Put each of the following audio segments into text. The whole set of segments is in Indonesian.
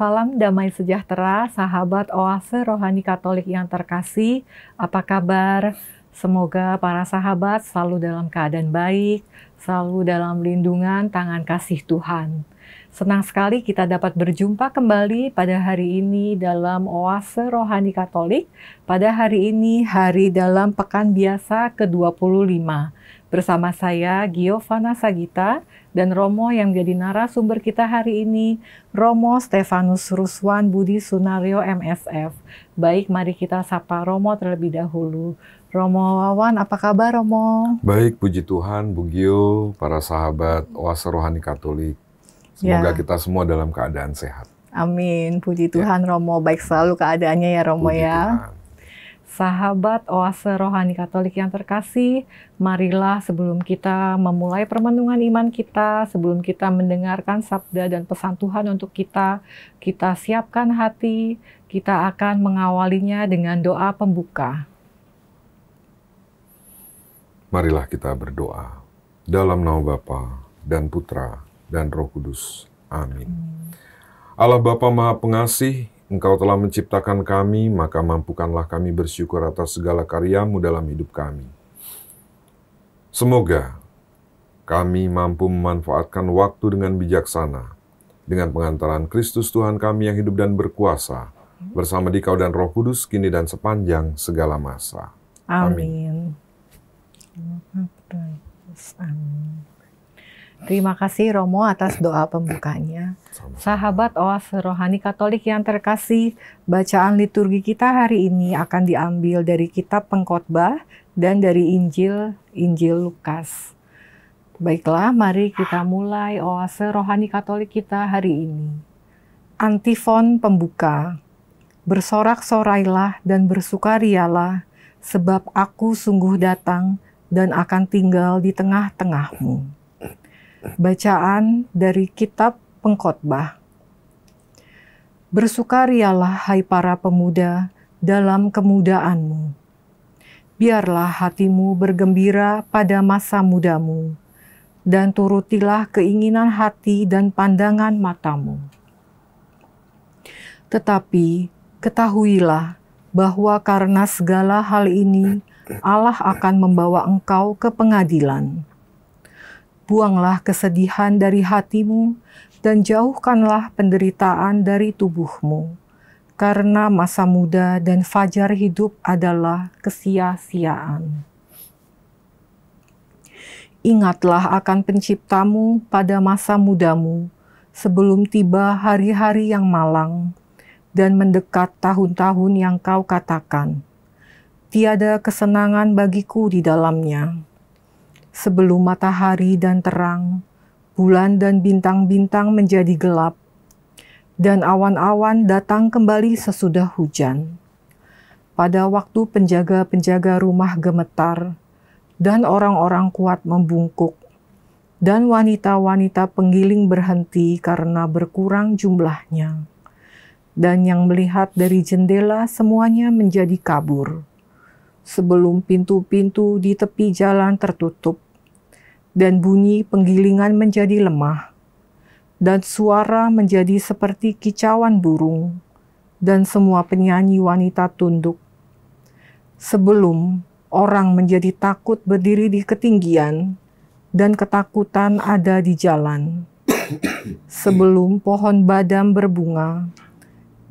Salam damai sejahtera, sahabat Oase Rohani Katolik yang terkasih. Apa kabar? Semoga para sahabat selalu dalam keadaan baik, selalu dalam lindungan tangan kasih Tuhan. Senang sekali kita dapat berjumpa kembali pada hari ini dalam Oase Rohani Katolik. Pada hari ini, hari dalam Pekan Biasa ke-25. Bersama saya, Giovanna Sagita, dan Romo yang menjadi narasumber kita hari ini, Romo Stefanus Ruswan Budi Sunario MSF. Baik, mari kita sapa Romo terlebih dahulu. Romo Wawan, apa kabar Romo? Baik, puji Tuhan, Bu Gio, para sahabat Oase Rohani Katolik. Semoga kita semua dalam keadaan sehat. Amin, puji Tuhan Romo, baik selalu keadaannya ya Romo Puji ya. Tuhan. Sahabat Oase Rohani Katolik yang terkasih, marilah sebelum kita memulai permenungan iman kita, sebelum kita mendengarkan sabda dan pesan Tuhan untuk kita siapkan hati, kita akan mengawalinya dengan doa pembuka. Marilah kita berdoa. Dalam nama Bapa dan Putra dan Roh Kudus. Amin. Allah Bapa Maha Pengasih, Engkau telah menciptakan kami, maka mampukanlah kami bersyukur atas segala karya-Mu dalam hidup kami. Semoga kami mampu memanfaatkan waktu dengan bijaksana, dengan pengantaran Kristus Tuhan kami yang hidup dan berkuasa, bersama Dikau dan Roh Kudus, kini dan sepanjang segala masa. Amin. Terima kasih Romo atas doa pembukanya. Sahabat Oase Rohani Katolik yang terkasih, bacaan liturgi kita hari ini akan diambil dari kitab Pengkhotbah dan dari Injil Lukas. Baiklah, mari kita mulai Oase Rohani Katolik kita hari ini. Antifon pembuka. Bersorak-sorailah dan bersukarialah, sebab aku sungguh datang dan akan tinggal di tengah-tengahmu. Bacaan dari kitab Pengkhotbah. Bersukarialah hai para pemuda dalam kemudaanmu. Biarlah hatimu bergembira pada masa mudamu, dan turutilah keinginan hati dan pandangan matamu. Tetapi ketahuilah bahwa karena segala hal ini Allah akan membawa engkau ke pengadilan. Buanglah kesedihan dari hatimu dan jauhkanlah penderitaan dari tubuhmu, karena masa muda dan fajar hidup adalah kesia-siaan. Ingatlah akan penciptamu pada masa mudamu, sebelum tiba hari-hari yang malang, dan mendekat tahun-tahun yang kau katakan, tiada kesenangan bagiku di dalamnya. Sebelum matahari dan terang, bulan dan bintang-bintang menjadi gelap, dan awan-awan datang kembali sesudah hujan. Pada waktu penjaga-penjaga rumah gemetar, dan orang-orang kuat membungkuk, dan wanita-wanita penggiling berhenti karena berkurang jumlahnya. Dan yang melihat dari jendela semuanya menjadi kabur. Sebelum pintu-pintu di tepi jalan tertutup, dan bunyi penggilingan menjadi lemah, dan suara menjadi seperti kicauan burung, dan semua penyanyi wanita tunduk. Sebelum orang menjadi takut berdiri di ketinggian, dan ketakutan ada di jalan. Sebelum pohon badam berbunga,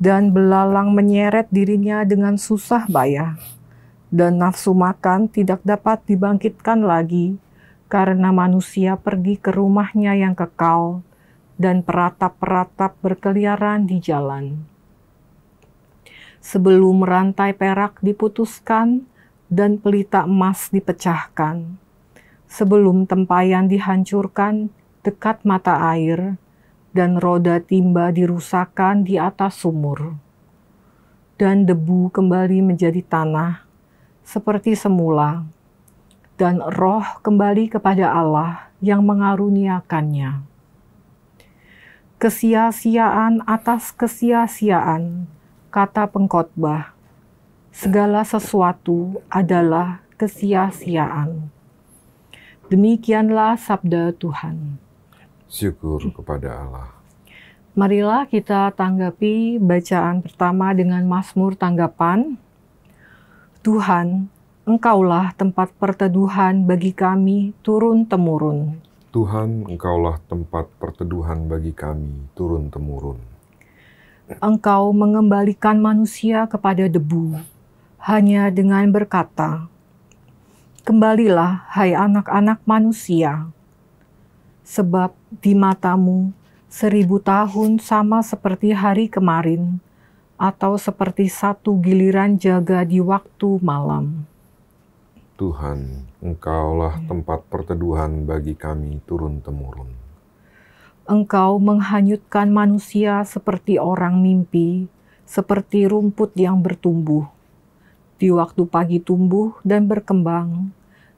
dan belalang menyeret dirinya dengan susah payah, dan nafsu makan tidak dapat dibangkitkan lagi, karena manusia pergi ke rumahnya yang kekal, dan peratap-peratap berkeliaran di jalan. Sebelum rantai perak diputuskan, dan pelita emas dipecahkan, sebelum tempayan dihancurkan dekat mata air, dan roda timba dirusakkan di atas sumur, dan debu kembali menjadi tanah, seperti semula, dan roh kembali kepada Allah yang mengaruniakannya. Kesia-siaan atas kesia-siaan, kata pengkhotbah, segala sesuatu adalah kesia-siaan. Demikianlah sabda Tuhan. Syukur kepada Allah. Marilah kita tanggapi bacaan pertama dengan Mazmur tanggapan. Tuhan, Engkaulah tempat perteduhan bagi kami turun-temurun. Tuhan, Engkaulah tempat perteduhan bagi kami turun-temurun. Engkau mengembalikan manusia kepada debu, hanya dengan berkata, "Kembalilah, hai anak-anak manusia." Sebab di matamu 1000 tahun sama seperti hari kemarin, atau seperti satu giliran jaga di waktu malam. Tuhan, Engkaulah tempat perteduhan bagi kami turun-temurun. Engkau menghanyutkan manusia seperti orang mimpi, seperti rumput yang bertumbuh. Di waktu pagi tumbuh dan berkembang,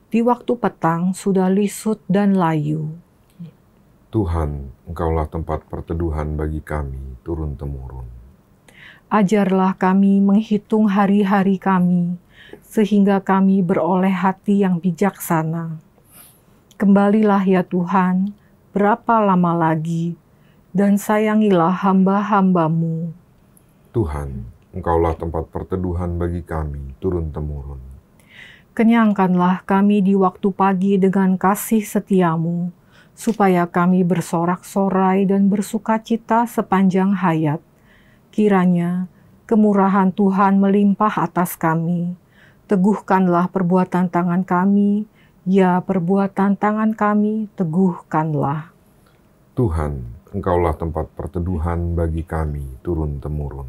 di waktu petang sudah lisut dan layu. Tuhan, Engkaulah tempat perteduhan bagi kami turun-temurun. Ajarlah kami menghitung hari-hari kami, sehingga kami beroleh hati yang bijaksana. Kembalilah ya Tuhan, berapa lama lagi, dan sayangilah hamba-hamba-Mu. Tuhan, Engkaulah tempat perteduhan bagi kami turun-temurun. Kenyangkanlah kami di waktu pagi dengan kasih setia-Mu, supaya kami bersorak-sorai dan bersukacita sepanjang hayat. Kiranya kemurahan Tuhan melimpah atas kami. Teguhkanlah perbuatan tangan kami, ya perbuatan tangan kami, teguhkanlah. Tuhan, Engkaulah tempat perteduhan bagi kami turun-temurun.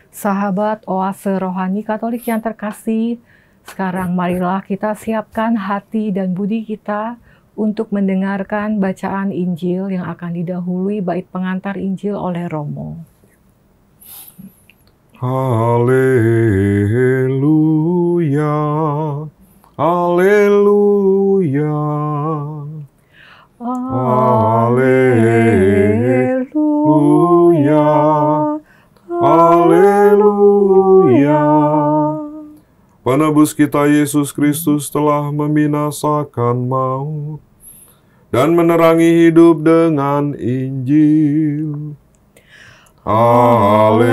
Sahabat Oase Rohani Katolik yang terkasih, sekarang marilah kita siapkan hati dan budi kita untuk mendengarkan bacaan Injil yang akan didahului bait pengantar Injil oleh Romo. Haleluya, haleluya, haleluya, haleluya. Penebus kita Yesus Kristus telah membinasakan maut dan menerangi hidup dengan Injil. Haleluya,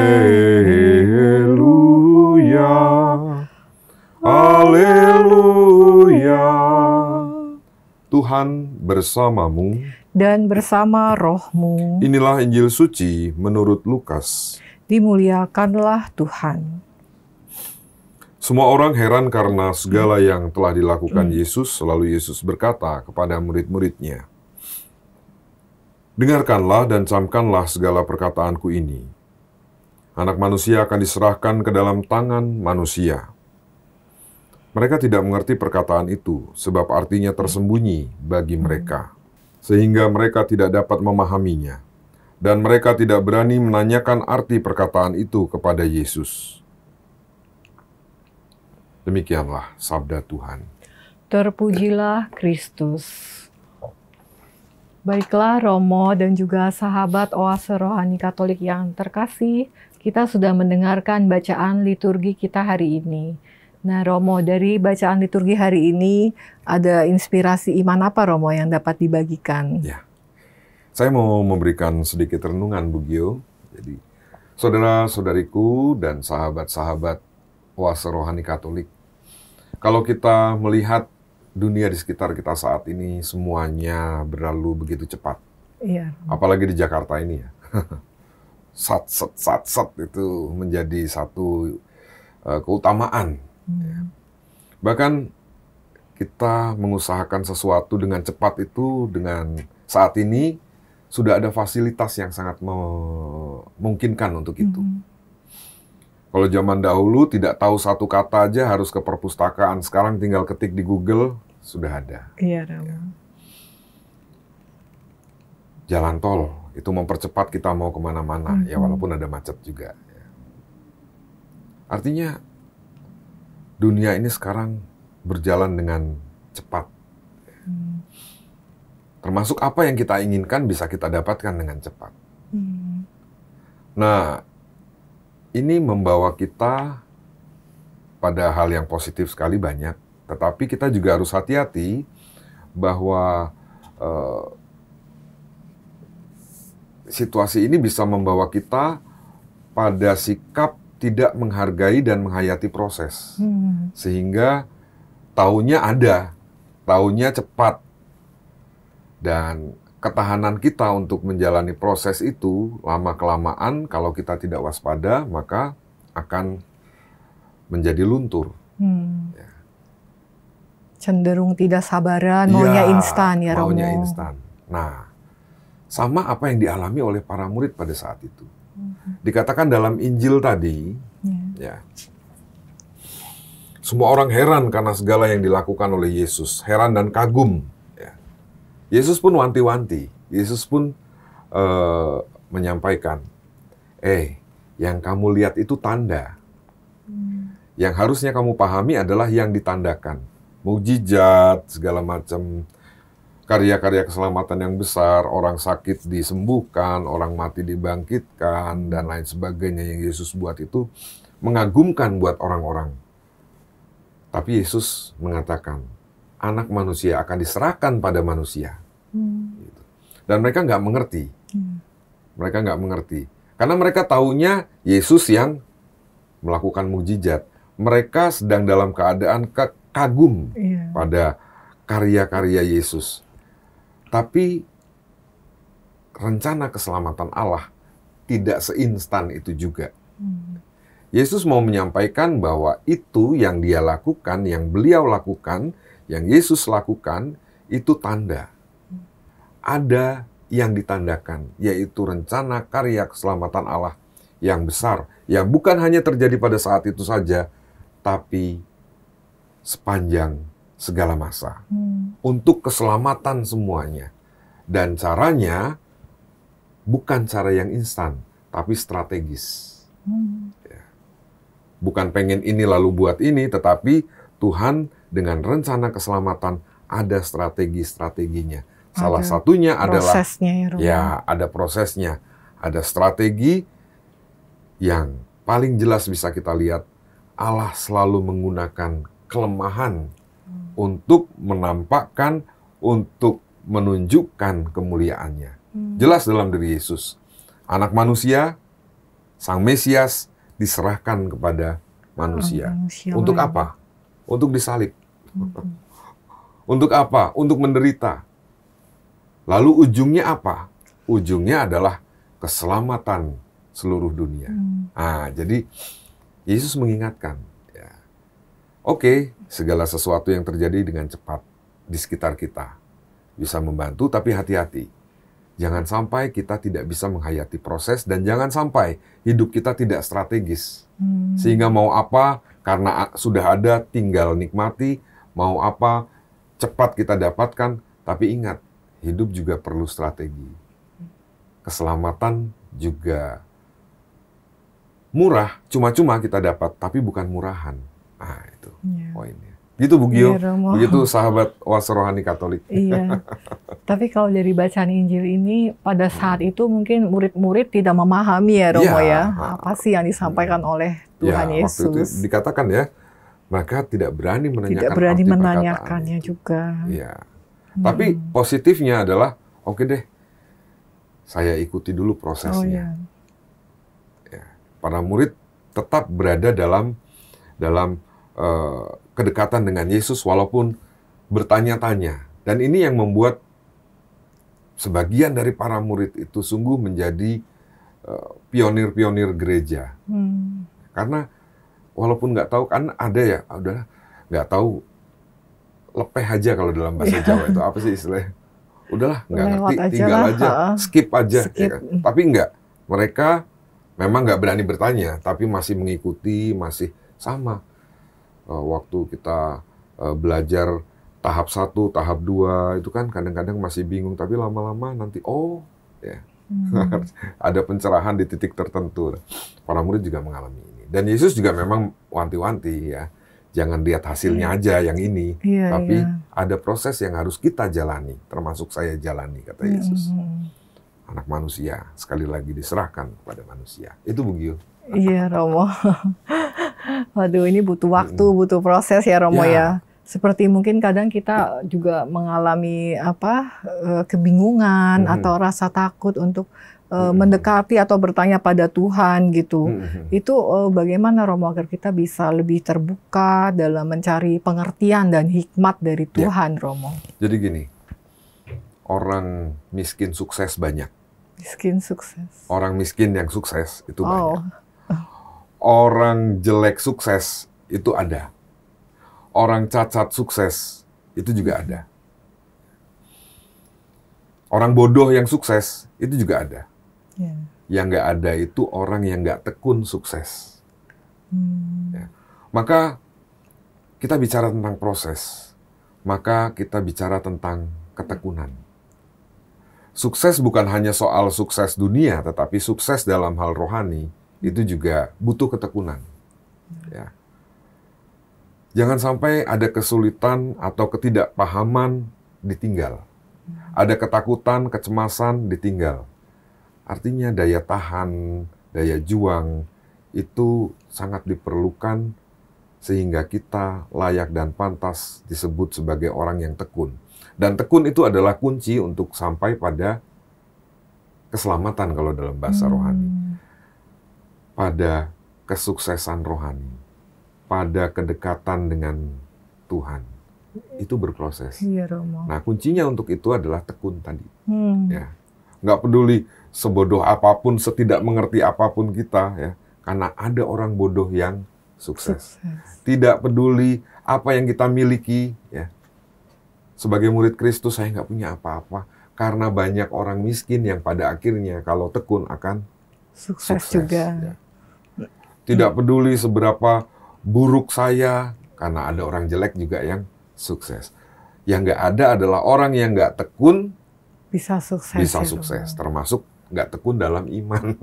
haleluya. Tuhan bersamamu Dan bersama rohmu. Inilah Injil suci menurut Lukas. Dimuliakanlah Tuhan. Semua orang heran karena segala yang telah dilakukan Yesus, lalu Yesus berkata kepada murid-muridnya, "Dengarkanlah dan camkanlah segala perkataanku ini. Anak manusia akan diserahkan ke dalam tangan manusia." Mereka tidak mengerti perkataan itu, sebab artinya tersembunyi bagi mereka, sehingga mereka tidak dapat memahaminya, dan mereka tidak berani menanyakan arti perkataan itu kepada Yesus. Demikianlah sabda Tuhan. Terpujilah Kristus. Baiklah Romo dan juga sahabat Oase Rohani Katolik yang terkasih, kita sudah mendengarkan bacaan liturgi kita hari ini. Nah Romo, dari bacaan liturgi hari ini ada inspirasi iman apa Romo yang dapat dibagikan? Ya, saya mau memberikan sedikit renungan Bu Gio. Jadi, saudara-saudariku dan sahabat-sahabat Oase Rohani Katolik, kalau kita melihat dunia di sekitar kita saat ini semuanya berlalu begitu cepat. Iya. Apalagi di Jakarta ini ya. Sat itu menjadi satu keutamaan. Bahkan kita mengusahakan sesuatu dengan cepat itu, dengan saat ini sudah ada fasilitas yang sangat memungkinkan untuk itu. Kalau zaman dahulu tidak tahu satu kata aja harus ke perpustakaan, sekarang tinggal ketik di Google, sudah ada. Iya, Romo. Jalan tol, itu mempercepat kita mau kemana-mana, ya walaupun ada macet juga. Artinya, dunia ini sekarang berjalan dengan cepat. Termasuk apa yang kita inginkan bisa kita dapatkan dengan cepat. Nah, ini membawa kita pada hal yang positif sekali banyak, tetapi kita juga harus hati-hati bahwa situasi ini bisa membawa kita pada sikap tidak menghargai dan menghayati proses. Sehingga taunya ada, taunya cepat. Dan ketahanan kita untuk menjalani proses itu lama-kelamaan kalau kita tidak waspada maka akan menjadi luntur. Ya. Cenderung tidak sabaran, maunya instan ya Romo. Maunya instan. Nah, sama apa yang dialami oleh para murid pada saat itu. Dikatakan dalam Injil tadi, ya, semua orang heran karena segala yang dilakukan oleh Yesus, heran dan kagum. Yesus pun wanti-wanti, Yesus pun menyampaikan, yang kamu lihat itu tanda. Yang harusnya kamu pahami adalah yang ditandakan. Mukjizat, segala macam, karya-karya keselamatan yang besar, orang sakit disembuhkan, orang mati dibangkitkan, dan lain sebagainya yang Yesus buat itu mengagumkan buat orang-orang. Tapi Yesus mengatakan, anak manusia akan diserahkan pada manusia. Dan mereka nggak mengerti. Mereka nggak mengerti. Karena mereka taunya Yesus yang melakukan mukjizat. Mereka sedang dalam keadaan kagum pada karya-karya Yesus. Tapi rencana keselamatan Allah tidak seinstan itu juga. Yesus mau menyampaikan bahwa itu yang dia lakukan, yang beliau lakukan, yang Yesus lakukan, itu tanda. Ada yang ditandakan, yaitu rencana karya keselamatan Allah yang besar, yang bukan hanya terjadi pada saat itu saja, tapi sepanjang segala masa. Untuk keselamatan semuanya. Dan caranya bukan cara yang instan, tapi strategis. Ya. Bukan pengen ini lalu buat ini, tetapi Tuhan dengan rencana keselamatan ada strategi-strateginya. Salah satunya adalah ada prosesnya, ada strategi yang paling jelas bisa kita lihat. Allah selalu menggunakan kelemahan untuk menampakkan, untuk menunjukkan kemuliaannya. Jelas dalam diri Yesus, anak manusia, Sang Mesias diserahkan kepada manusia. Untuk apa? Untuk disalib. Untuk apa? Untuk menderita. Lalu ujungnya apa? Ujungnya adalah keselamatan seluruh dunia. Jadi Yesus mengingatkan, segala sesuatu yang terjadi dengan cepat di sekitar kita bisa membantu, tapi hati-hati. Jangan sampai kita tidak bisa menghayati proses, dan jangan sampai hidup kita tidak strategis. Sehingga mau apa, karena sudah ada, tinggal nikmati, mau apa, cepat kita dapatkan, tapi ingat, hidup juga perlu strategi. Keselamatan juga murah, cuma-cuma kita dapat, tapi bukan murahan. Itu poinnya. Gitu Bu Gio, begitu sahabat Oase Rohani Katolik. Iya. Tapi kalau dari bacaan Injil ini, pada saat itu mungkin murid-murid tidak memahami ya Romo apa sih yang disampaikan oleh Tuhan Yesus. Waktu itu dikatakan mereka tidak berani menanyakan tidak berani menanyakannya juga. Iya. Tapi positifnya adalah, oke deh, saya ikuti dulu prosesnya. Para murid tetap berada dalam kedekatan dengan Yesus walaupun bertanya-tanya. Dan ini yang membuat sebagian dari para murid itu sungguh menjadi pionir-pionir gereja. Karena walaupun nggak tahu, kan ada udah nggak tahu, lepeh aja kalau dalam bahasa Jawa itu apa sih istilahnya? Udahlah, nggak ngerti, tinggal aja, skip aja. Ya kan? Tapi enggak, mereka memang nggak berani bertanya, tapi masih mengikuti, masih sama. Waktu kita belajar tahap 1, tahap 2, itu kan kadang-kadang masih bingung, tapi lama-lama nanti, ada pencerahan di titik tertentu. Para murid juga mengalami ini. Dan Yesus juga memang wanti-wanti jangan lihat hasilnya aja yang ini, tapi ada proses yang harus kita jalani, termasuk saya jalani, kata Yesus. Anak manusia sekali lagi diserahkan kepada manusia. Itu Bu Gio. Iya Romo. Waduh, ini butuh waktu, butuh proses ya Romo ya. Seperti mungkin kadang kita juga mengalami kebingungan atau rasa takut untuk mendekati atau bertanya pada Tuhan gitu. Itu bagaimana Romo agar kita bisa lebih terbuka dalam mencari pengertian dan hikmat dari Tuhan, Romo? Jadi gini, orang miskin sukses banyak. Miskin sukses. Orang miskin yang sukses itu banyak. Orang jelek sukses itu ada. Orang cacat sukses itu juga ada. Orang bodoh yang sukses itu juga ada. Yang nggak ada itu orang yang nggak tekun sukses. Ya. Maka kita bicara tentang proses. Maka kita bicara tentang ketekunan. Sukses bukan hanya soal sukses dunia, tetapi sukses dalam hal rohani itu juga butuh ketekunan. Ya. Jangan sampai ada kesulitan atau ketidakpahaman ditinggal. Ada ketakutan, kecemasan ditinggal. Artinya daya tahan, daya juang itu sangat diperlukan sehingga kita layak dan pantas disebut sebagai orang yang tekun. Dan tekun itu adalah kunci untuk sampai pada keselamatan kalau dalam bahasa rohani. Pada kesuksesan rohani. Pada kedekatan dengan Tuhan. Itu berproses. Iya, Romo. Nah, kuncinya untuk itu adalah tekun tadi. Ya. Nggak peduli sebodoh apapun, setidak mengerti apapun kita, ya, karena ada orang bodoh yang sukses. Tidak peduli apa yang kita miliki, ya. Sebagai murid Kristus saya nggak punya apa-apa, karena banyak orang miskin yang pada akhirnya kalau tekun akan sukses juga. Ya. Tidak peduli seberapa buruk saya, karena ada orang jelek juga yang sukses. Yang nggak ada adalah orang yang nggak tekun bisa sukses, termasuk nggak tekun dalam iman.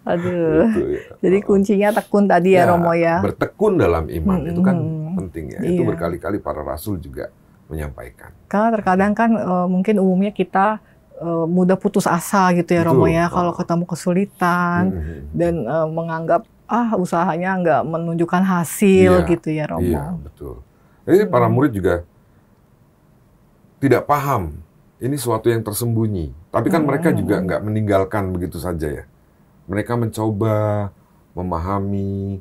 Aduh, gitu, ya. Jadi kuncinya tekun tadi ya, Romo ya. Bertekun dalam iman itu kan penting ya. Itu berkali-kali para rasul juga menyampaikan. Karena terkadang kan mungkin umumnya kita mudah putus asa gitu ya, Romo ya, kalau ketemu kesulitan dan menganggap usahanya nggak menunjukkan hasil gitu ya, Romo. Iya, betul. Jadi para murid juga tidak paham ini suatu yang tersembunyi. Tapi kan mereka juga nggak meninggalkan begitu saja ya. Mereka mencoba memahami,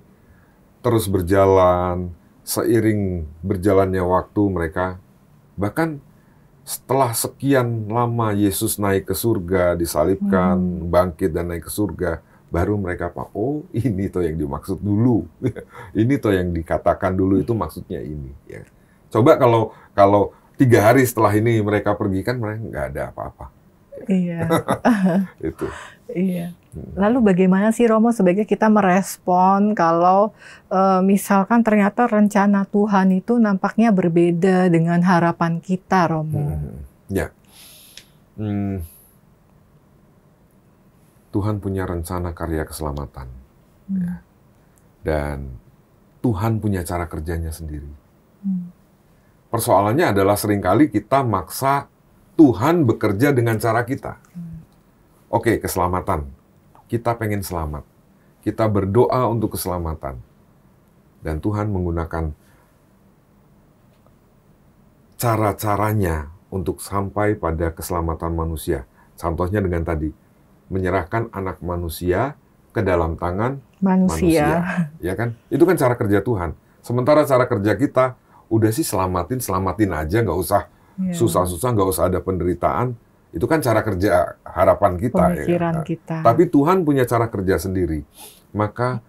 terus berjalan, seiring berjalannya waktu mereka, bahkan setelah sekian lama Yesus naik ke surga, disalibkan, bangkit dan naik ke surga, baru mereka oh ini toh yang dimaksud dulu. Ini toh yang dikatakan dulu itu maksudnya ini. Ya. Coba kalau 3 hari setelah ini mereka pergi kan mereka nggak ada apa-apa. Iya. Itu. Iya. Lalu bagaimana sih Romo sebaiknya kita merespon kalau misalkan ternyata rencana Tuhan itu nampaknya berbeda dengan harapan kita, Romo? Ya. Tuhan punya rencana karya keselamatan. Ya. Dan Tuhan punya cara kerjanya sendiri. Persoalannya adalah seringkali kita maksa Tuhan bekerja dengan cara kita. Oke, keselamatan. Kita pengen selamat. Kita berdoa untuk keselamatan. Dan Tuhan menggunakan cara-caranya untuk sampai pada keselamatan manusia. Contohnya dengan tadi, menyerahkan anak manusia ke dalam tangan manusia. Ya kan? Itu kan cara kerja Tuhan. Sementara cara kerja kita, udah sih selamatin aja, nggak usah susah-susah, nggak usah ada penderitaan. Itu kan cara kerja harapan kita. Pemikiran kita. Tapi Tuhan punya cara kerja sendiri. Maka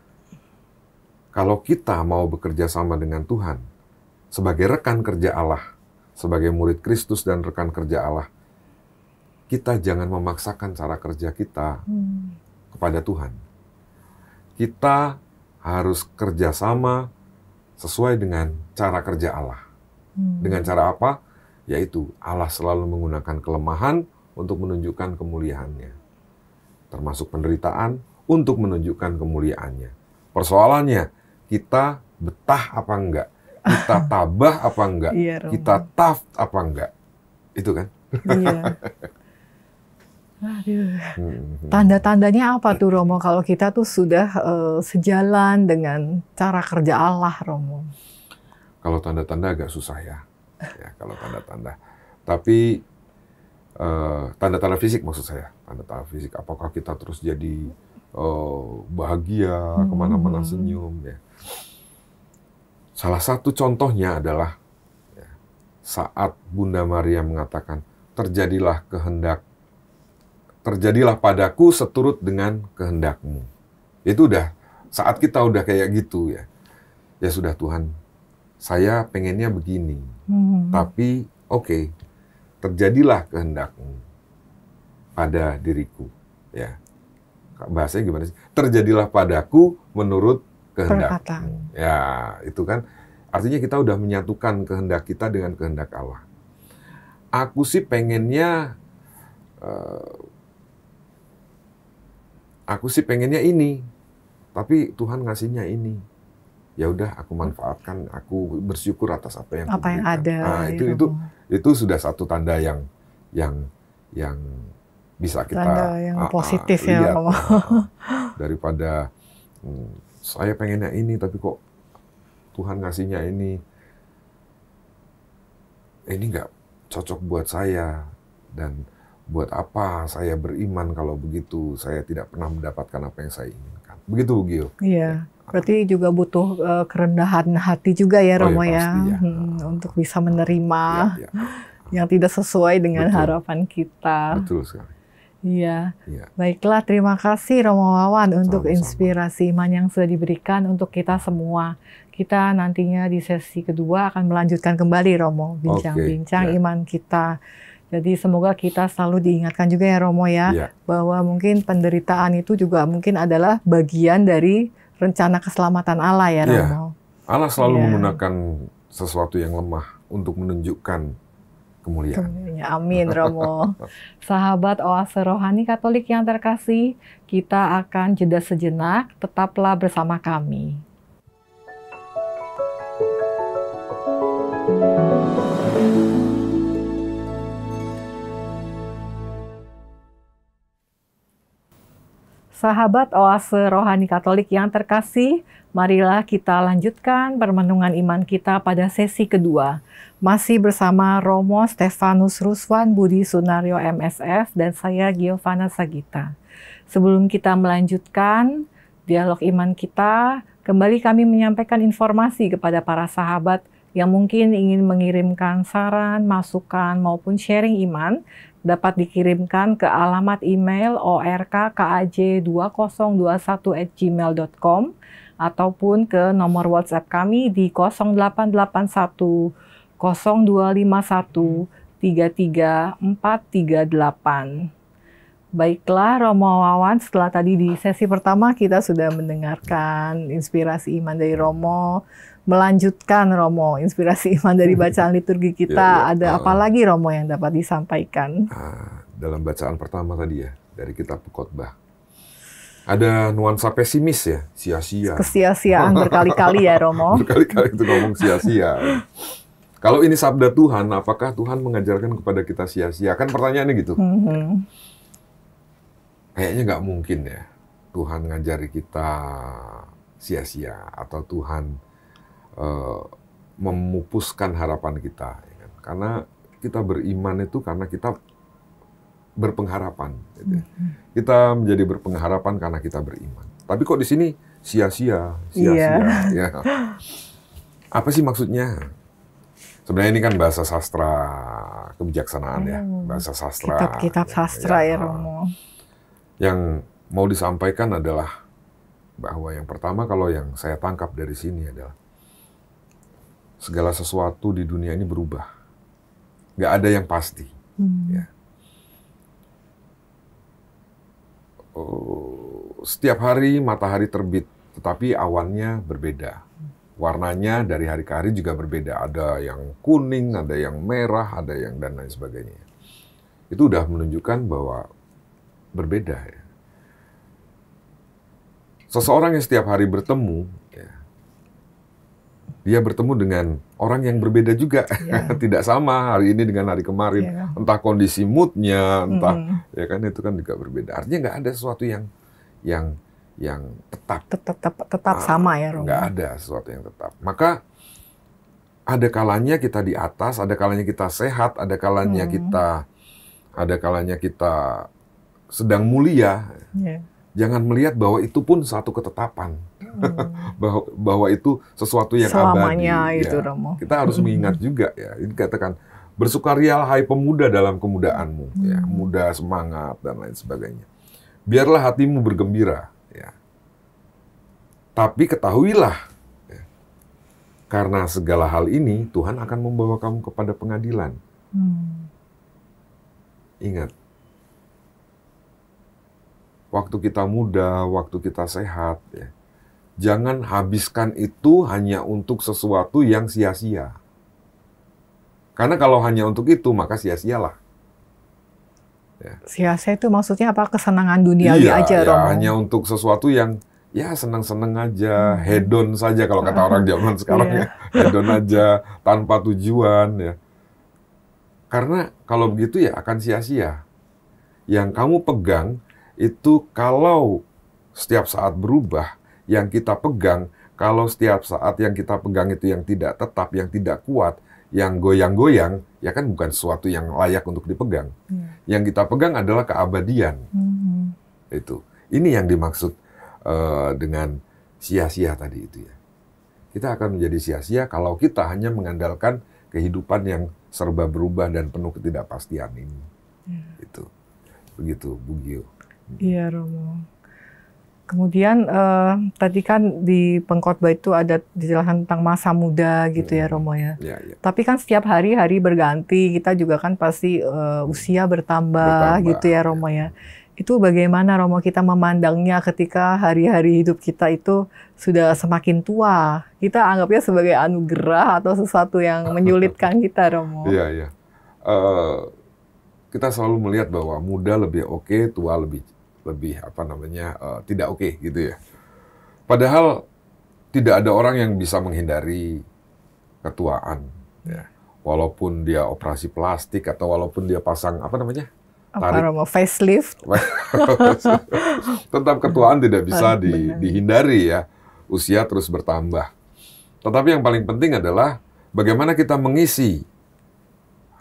kalau kita mau bekerja sama dengan Tuhan, sebagai rekan kerja Allah, sebagai murid Kristus dan rekan kerja Allah, kita jangan memaksakan cara kerja kita kepada Tuhan. Kita harus kerjasama sesuai dengan cara kerja Allah. Dengan cara apa? Yaitu Allah selalu menggunakan kelemahan untuk menunjukkan kemuliaannya. Termasuk penderitaan untuk menunjukkan kemuliaannya. Persoalannya, kita betah apa enggak? Kita tabah apa enggak? Kita tough apa enggak? Itu kan? Iya. Aduh. Tanda-tandanya apa tuh, Romo, kalau kita tuh sudah sejalan dengan cara kerja Allah, Romo? Kalau tanda-tanda agak susah ya. Ya, kalau tanda-tanda. Tapi tanda-tanda fisik maksud saya, tanda-tanda fisik. Apakah kita terus jadi bahagia, kemana-mana senyum, ya. Salah satu contohnya adalah ya, saat Bunda Maria mengatakan, terjadilah padaku seturut dengan kehendakmu. Itu udah, saat kita udah kayak gitu ya, ya sudah Tuhan, saya pengennya begini, tapi oke, terjadilah kehendakmu pada diriku, ya. Bahasanya gimana sih? Terjadilah padaku menurut kehendakmu. Ya, itu kan artinya kita udah menyatukan kehendak kita dengan kehendak Allah. Aku sih pengennya ini, tapi Tuhan ngasihnya ini. Ya udah, aku manfaatkan, aku bersyukur atas apa yang ada. Nah, itu sudah satu tanda yang bisa kita tanda yang positif ya, lihat, daripada saya pengennya ini tapi kok Tuhan ngasihnya ini nggak cocok buat saya, dan buat apa saya beriman kalau begitu saya tidak pernah mendapatkan apa yang saya inginkan. Begitu, Gio. Iya. Berarti juga butuh kerendahan hati juga ya, Romo, pasti, ya. Untuk bisa menerima yang tidak sesuai dengan harapan kita. Betul sekali. Iya. Baiklah, terima kasih Romo Wawan untuk inspirasi iman yang sudah diberikan untuk kita semua. Kita nantinya di sesi kedua akan melanjutkan kembali, Romo, bincang-bincang iman kita. Jadi semoga kita selalu diingatkan juga ya, Romo, ya, bahwa mungkin penderitaan itu juga mungkin adalah bagian dari rencana keselamatan Allah ya, Romo. Allah selalu menggunakan sesuatu yang lemah untuk menunjukkan kemuliaan. Amin, Romo. Sahabat Oase Rohani Katolik yang terkasih, kita akan jeda sejenak, tetaplah bersama kami. Sahabat Oase Rohani Katolik yang terkasih, marilah kita lanjutkan permenungan iman kita pada sesi kedua. Masih bersama Romo Stefanus Ruswan Budi Sunario MSF dan saya Giovanna Sagita. Sebelum kita melanjutkan dialog iman kita, kembali kami menyampaikan informasi kepada para sahabat yang mungkin ingin mengirimkan saran, masukan, maupun sharing iman, dapat dikirimkan ke alamat email orkaj2021@gmail.com ataupun ke nomor WhatsApp kami di 0881 0251 334438. Baiklah, Romo Wawan, setelah tadi di sesi pertama kita sudah mendengarkan inspirasi iman dari Romo, melanjutkan, Romo, inspirasi iman dari bacaan liturgi kita. Ada apa lagi, Romo, yang dapat disampaikan? Dalam bacaan pertama tadi ya, dari kitab Khotbah, ada nuansa pesimis ya, sia-sia. Kesia-siaan berkali-kali ya, Romo. Berkali-kali itu ngomong sia-sia. Kalau ini sabda Tuhan, apakah Tuhan mengajarkan kepada kita sia-sia? Kan pertanyaannya gitu. Kayaknya nggak mungkin ya, Tuhan ngajari kita sia-sia, atau Tuhan memupuskan harapan kita, ya kan? Karena kita beriman itu karena kita berpengharapan, gitu. Kita menjadi berpengharapan karena kita beriman. Tapi kok di sini sia-sia, ya. Apa sih maksudnya? Sebenarnya ini kan bahasa sastra kebijaksanaan ya, bahasa sastra. Kitab sastra ya, Romo. Yang mau disampaikan adalah bahwa yang pertama, kalau yang saya tangkap dari sini adalah segala sesuatu di dunia ini berubah. Nggak ada yang pasti. Ya. Setiap hari matahari terbit, tetapi awannya berbeda. Warnanya dari hari ke hari juga berbeda. Ada yang kuning, ada yang merah, ada yang dan lain sebagainya. Itu udah menunjukkan bahwa berbeda. Ya. Seseorang yang setiap hari bertemu, ya, dia bertemu dengan orang yang berbeda juga, tidak sama hari ini dengan hari kemarin. Entah kondisi moodnya, entah ya kan, itu kan juga berbeda. Artinya nggak ada sesuatu yang tetap sama ya, Romo. Nggak ada sesuatu yang tetap. Maka ada kalanya kita di atas, ada kalanya kita sehat, ada kalanya kita ada kalanya kita sedang mulia, jangan melihat bahwa itu pun satu ketetapan, bahwa itu sesuatu yang selamanya abadi. itu, Ya. Romo. Kita harus mengingat juga ya, ini katakan bersukarialah hai pemuda dalam kemudaanmu, ya, muda semangat dan lain sebagainya. Biarlah hatimu bergembira, ya. Tapi ketahuilah, ya, karena segala hal ini Tuhan akan membawa kamu kepada pengadilan. Ingat, waktu kita muda, waktu kita sehat, ya, jangan habiskan itu hanya untuk sesuatu yang sia-sia. Karena kalau hanya untuk itu, maka sia-sialah. Ya. Sia-sia itu maksudnya apa? Kesenangan duniawi aja, ya, Romo? hanya untuk sesuatu yang ya senang-senang aja, hedon saja kalau kata orang zaman sekarang, ya. Hedon aja, tanpa tujuan. Ya. Karena kalau begitu ya akan sia-sia. Yang kamu pegang itu kalau setiap saat berubah, yang kita pegang, kalau setiap saat yang kita pegang itu yang tidak tetap, yang tidak kuat, yang goyang-goyang, ya kan bukan sesuatu yang layak untuk dipegang. Yang kita pegang adalah keabadian. Itu. Ini yang dimaksud dengan sia-sia tadi itu ya. Kita akan menjadi sia-sia kalau kita hanya mengandalkan kehidupan yang serba berubah dan penuh ketidakpastian ini. Itu. Begitu, Bu Gio. Iya, Romo. Kemudian tadi kan di pengkhotbah itu ada dijelaskan tentang masa muda gitu ya, Romo ya. Ya. Tapi kan setiap hari berganti, kita juga kan pasti usia bertambah gitu ya, Romo ya. Itu bagaimana, Romo, kita memandangnya ketika hari-hari hidup kita itu sudah semakin tua? Kita anggapnya sebagai anugerah atau sesuatu yang menyulitkan kita, Romo? Iya. Kita selalu melihat bahwa muda lebih oke, tua lebih tidak oke gitu ya. Padahal tidak ada orang yang bisa menghindari ketuaan. Ya. Walaupun dia operasi plastik atau walaupun dia pasang Romo, facelift. Tetap ketuaan tidak bisa dihindari ya. Usia terus bertambah. Tetapi yang paling penting adalah bagaimana kita mengisi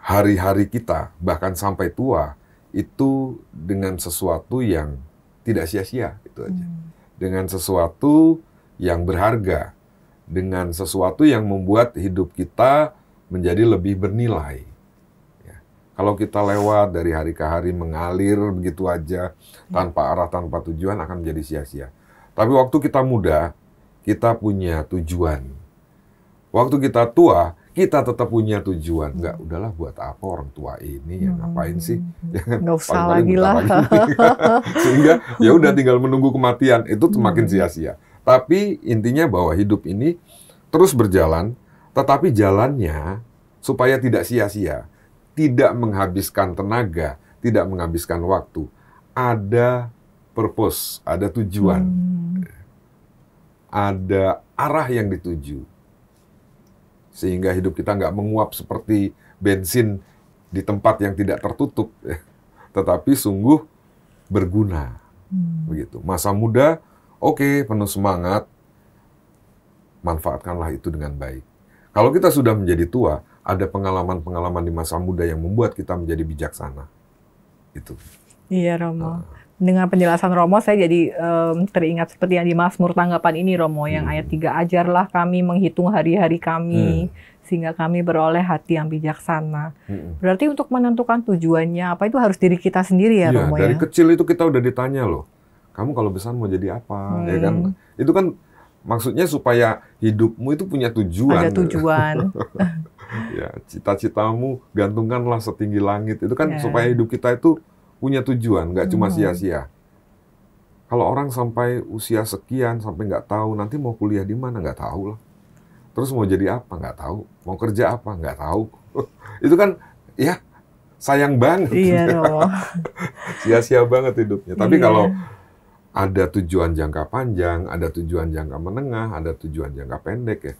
hari-hari kita, bahkan sampai tua, itu dengan sesuatu yang tidak sia-sia, itu aja. Dengan sesuatu yang berharga, dengan sesuatu yang membuat hidup kita menjadi lebih bernilai. Ya. Kalau kita lewat dari hari ke hari mengalir begitu aja, tanpa arah, tanpa tujuan, akan menjadi sia-sia. Tapi waktu kita muda, kita punya tujuan. Waktu kita tua, kita tetap punya tujuan. Enggak, udahlah buat apa orang tua ini, ya ngapain sih? Nggak usah lagi lah. Sehingga ya udah tinggal menunggu kematian, itu semakin sia-sia. Tapi intinya bahwa hidup ini terus berjalan, tetapi jalannya supaya tidak sia-sia, tidak menghabiskan tenaga, tidak menghabiskan waktu. Ada purpose, ada tujuan. Ada arah yang dituju. Sehingga hidup kita nggak menguap seperti bensin di tempat yang tidak tertutup, tetapi sungguh berguna. Begitu. Masa muda, oke, penuh semangat, manfaatkanlah itu dengan baik. Kalau kita sudah menjadi tua, ada pengalaman-pengalaman di masa muda yang membuat kita menjadi bijaksana. Itu. Iya, Romo. Dengan penjelasan Romo, saya jadi teringat seperti yang di Mazmur tanggapan ini, Romo, yang ayat 3, ajarlah kami menghitung hari-hari kami, sehingga kami beroleh hati yang bijaksana. Berarti untuk menentukan tujuannya, apa itu harus diri kita sendiri ya, Romo? Dari kecil itu kita udah ditanya loh, kamu kalau besar mau jadi apa? Ya kan? Itu kan maksudnya supaya hidupmu itu punya tujuan. Ada tujuan. Ya, cita-citamu gantungkanlah setinggi langit. Itu kan supaya hidup kita itu punya tujuan, nggak cuma sia-sia. Kalau orang sampai usia sekian, sampai nggak tahu, nanti mau kuliah di mana, nggak tahu lah. Terus mau jadi apa, nggak tahu. Mau kerja apa, nggak tahu. Itu kan, ya, sayang banget. Iya, Romo. Sia-sia banget hidupnya. Tapi kalau ada tujuan jangka panjang, ada tujuan jangka menengah, ada tujuan jangka pendek ya.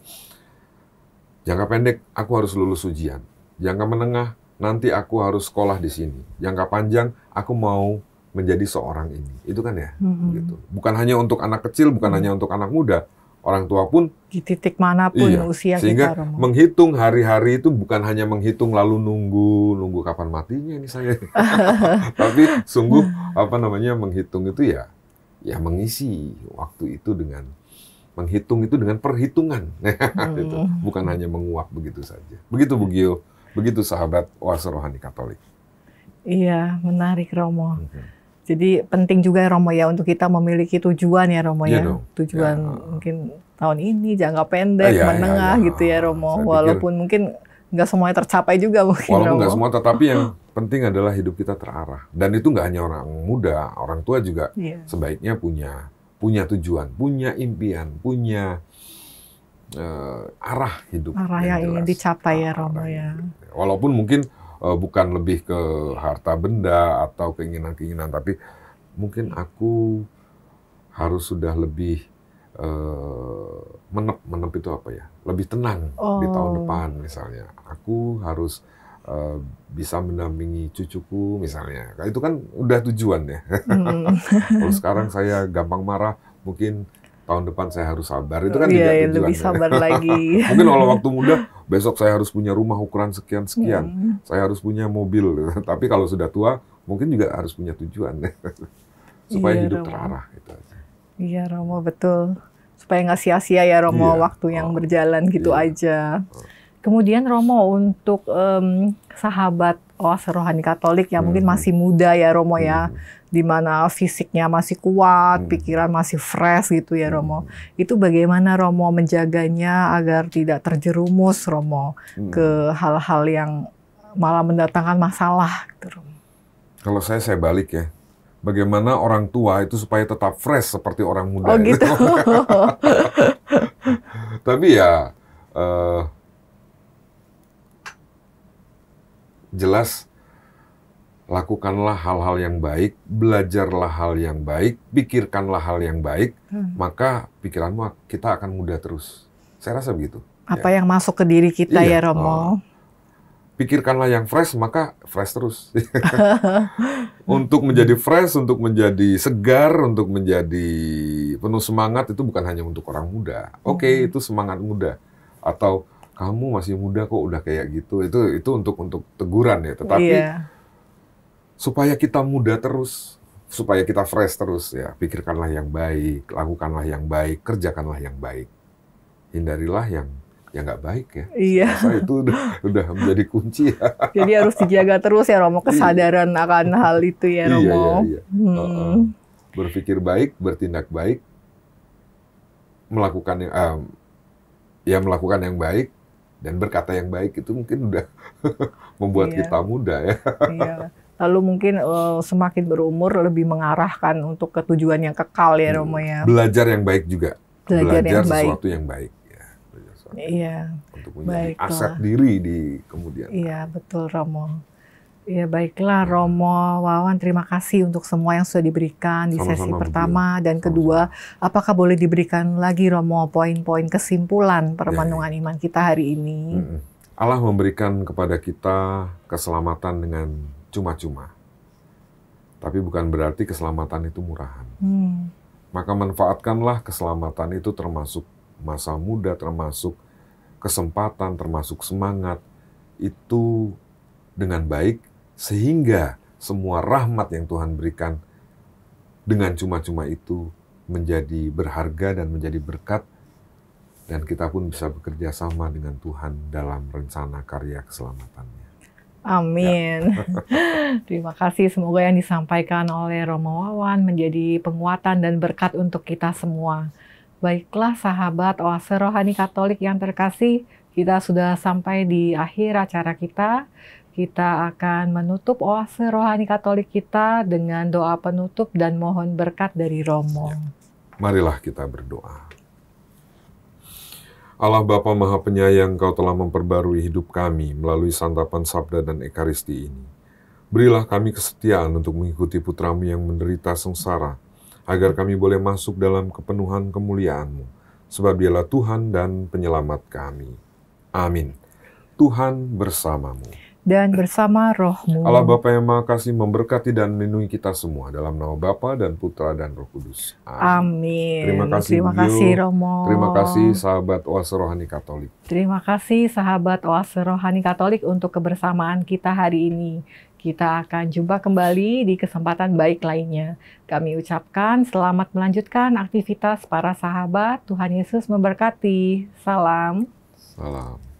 Jangka pendek, aku harus lulus ujian. Jangka menengah, nanti aku harus sekolah di sini. Jangka panjang, aku mau menjadi seorang ini. Itu kan ya, gitu. Bukan hanya untuk anak kecil, bukan hanya untuk anak muda. Orang tua pun di titik manapun iya, usia sehingga kita, Romo. menghitung hari-hari itu bukan hanya menghitung lalu nunggu kapan matinya ini saya. Tapi sungguh menghitung itu ya mengisi waktu itu dengan menghitung itu dengan perhitungan. Gitu. Bukan hanya menguap begitu saja. Begitu Bu Gio, begitu sahabat Oase Rohani Katolik. Iya, menarik Romo. Jadi penting juga Romo ya untuk kita memiliki tujuan ya Romo ya. Tujuan mungkin tahun ini jangka pendek, menengah gitu ya Romo. Walaupun mungkin nggak semuanya tercapai juga mungkin walaupun Romo. Nggak semua, tetapi yang penting adalah hidup kita terarah. Dan itu nggak hanya orang muda, orang tua juga sebaiknya punya tujuan, punya impian, punya arah hidup. Arah yang ingin dicapai ya Romo ya. Walaupun mungkin bukan lebih ke harta benda atau keinginan-keinginan, tapi mungkin aku harus sudah lebih menep itu apa ya? Lebih tenang di tahun depan misalnya. Aku harus bisa mendampingi cucuku misalnya. Itu kan udah tujuan ya. Kalau sekarang saya gampang marah, mungkin tahun depan saya harus sabar. Itu kan juga tujuan. Lebih sabar lagi. Mungkin kalau waktu muda, besok saya harus punya rumah ukuran sekian-sekian. Saya harus punya mobil. Tapi kalau sudah tua, mungkin juga harus punya tujuan. Supaya hidup Romo terarah. Gitu aja. Iya Romo, betul. Supaya nggak sia-sia ya Romo waktu yang berjalan gitu aja. Kemudian Romo untuk sahabat Oase Rohani Katolik yang mungkin masih muda ya Romo ya, di mana fisiknya masih kuat, pikiran masih fresh gitu ya Romo. Itu bagaimana Romo menjaganya agar tidak terjerumus Romo ke hal-hal yang malah mendatangkan masalah gitu Romo. Kalau saya balik ya. Bagaimana orang tua itu supaya tetap fresh seperti orang muda. Oh gitu. Tapi ya jelas lakukanlah hal-hal yang baik, belajarlah hal yang baik, pikirkanlah hal yang baik, maka pikiranmu kita akan muda terus. Saya rasa begitu. Apa yang masuk ke diri kita ya Romo. Pikirkanlah yang fresh, maka fresh terus. Untuk menjadi fresh, untuk menjadi segar, untuk menjadi penuh semangat, itu bukan hanya untuk orang muda. Oke, itu semangat muda. Atau kamu masih muda kok udah kayak gitu. Itu untuk teguran ya. Tetapi supaya kita muda terus, supaya kita fresh terus ya, pikirkanlah yang baik, lakukanlah yang baik, kerjakanlah yang baik. Hindarilah yang nggak baik ya. Iya. Saya itu udah menjadi kunci ya. Jadi harus dijaga terus ya Romo, kesadaran akan hal itu ya Romo. Iya. Berpikir baik, bertindak baik, melakukan yang baik dan berkata yang baik, itu mungkin udah membuat kita muda ya. Iya. Lalu mungkin semakin berumur lebih mengarahkan untuk ketujuan yang kekal ya Romo ya. Belajar yang baik juga. Belajar sesuatu yang baik. Iya. Untuk menjadi aset diri di kemudian. Iya, betul Romo. Iya, baiklah Romo Wawan, terima kasih untuk semua yang sudah diberikan di sesi pertama dan kedua. Apakah boleh diberikan lagi Romo poin-poin kesimpulan permenungan iman kita hari ini? Allah memberikan kepada kita keselamatan dengan cuma-cuma. Tapi bukan berarti keselamatan itu murahan. Maka manfaatkanlah keselamatan itu, termasuk masa muda, termasuk kesempatan, termasuk semangat itu dengan baik, sehingga semua rahmat yang Tuhan berikan dengan cuma-cuma itu menjadi berharga dan menjadi berkat, dan kita pun bisa bekerja sama dengan Tuhan dalam rencana karya keselamatannya. Amin. Terima kasih, semoga yang disampaikan oleh Romo Wawan menjadi penguatan dan berkat untuk kita semua. Baiklah sahabat Oase Rohani Katolik yang terkasih, kita sudah sampai di akhir acara kita. Kita akan menutup Oase Rohani Katolik kita dengan doa penutup dan mohon berkat dari Romo. Marilah kita berdoa. Allah Bapa Maha Penyayang, Kau telah memperbarui hidup kami melalui santapan sabda dan ekaristi ini. Berilah kami kesetiaan untuk mengikuti putra-Mu yang menderita sengsara, agar kami boleh masuk dalam kepenuhan kemuliaan-Mu, sebab Dialah Tuhan dan Penyelamat kami. Amin. Tuhan bersamamu. dan bersama roh-Mu. Allah Bapa yang Maha Kasih memberkati dan melindungi kita semua dalam nama Bapa dan Putra dan Roh Kudus. Amin. Terima kasih, Terima Bio. kasih, Romo. Terima kasih sahabat Oase Rohani Katolik. Terima kasih sahabat Oase Rohani Katolik untuk kebersamaan kita hari ini. Kita akan jumpa kembali di kesempatan baik lainnya. Kami ucapkan selamat melanjutkan aktivitas para sahabat. Tuhan Yesus memberkati. Salam. Salam.